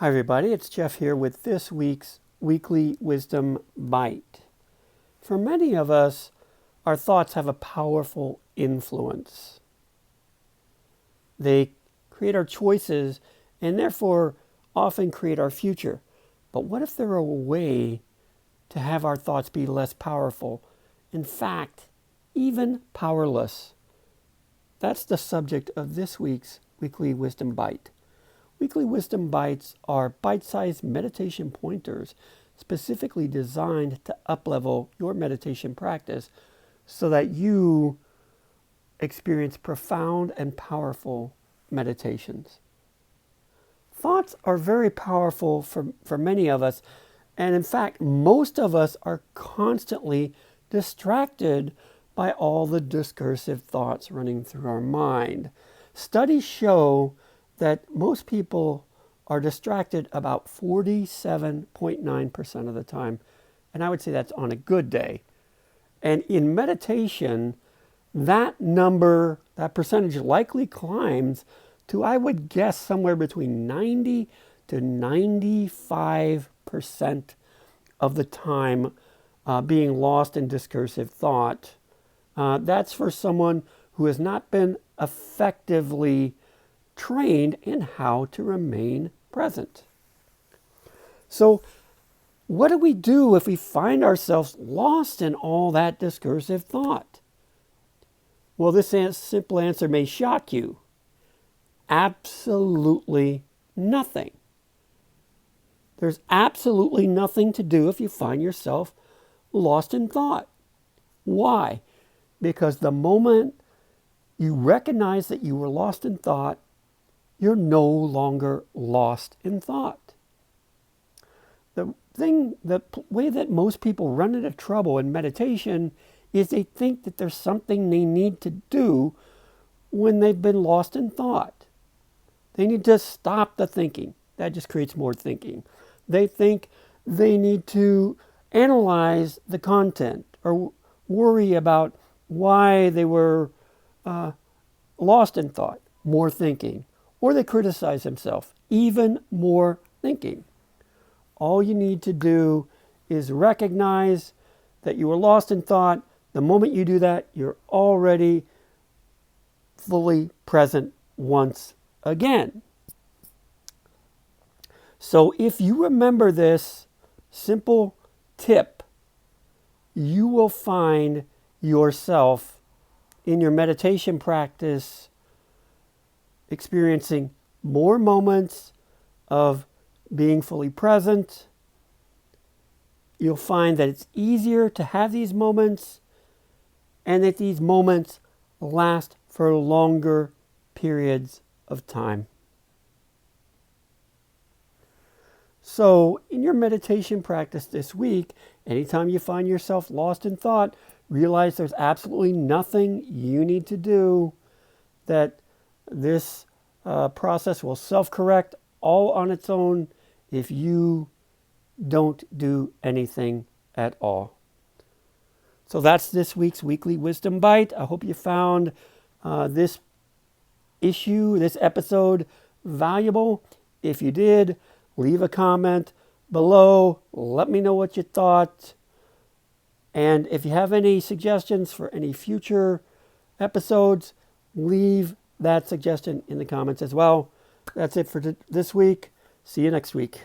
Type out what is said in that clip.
Hi, everybody. It's Jeff here with this week's Weekly Wisdom Bite. For many of us, our thoughts have a powerful influence. They create our choices and therefore often create our future. But what if there were a way to have our thoughts be less powerful? In fact, even powerless. That's the subject of this week's Weekly Wisdom Bite. Weekly Wisdom Bites are bite-sized meditation pointers specifically designed to uplevel your meditation practice so that you experience profound and powerful meditations. Thoughts are very powerful for many of us, and in fact, most of us are constantly distracted by all the discursive thoughts running through our mind. Studies show that most people are distracted about 47.9% of the time. And I would say that's on a good day. And in meditation, that number, that percentage likely climbs to, I would guess, somewhere between 90 to 95% of the time being lost in discursive thought. That's for someone who has not been effectively trained in how to remain present. So, what do we do if we find ourselves lost in all that discursive thought? Well, this simple answer may shock you. Absolutely nothing. There's absolutely nothing to do if you find yourself lost in thought. Why? Because the moment you recognize that you were lost in thought, you're no longer lost in thought. The way that most people run into trouble in meditation is they think that there's something they need to do when they've been lost in thought. They need to stop the thinking. That just creates more thinking. They think they need to analyze the content or worry about why they were lost in thought. More thinking. Or they criticize themselves, even more thinking. All you need to do is recognize that you were lost in thought. The moment you do that, you're already fully present once again. So if you remember this simple tip, you will find yourself in your meditation practice experiencing more moments of being fully present. You'll find that it's easier to have these moments and that these moments last for longer periods of time. So, in your meditation practice this week, anytime you find yourself lost in thought, realize there's absolutely nothing you need to do, that this process will self-correct all on its own if you don't do anything at all. So that's this week's Weekly Wisdom Bite. I hope you found this episode valuable. If you did, leave a comment below. Let me know what you thought. And if you have any suggestions for any future episodes, leave that suggestion in the comments as well. That's it for this week. See you next week.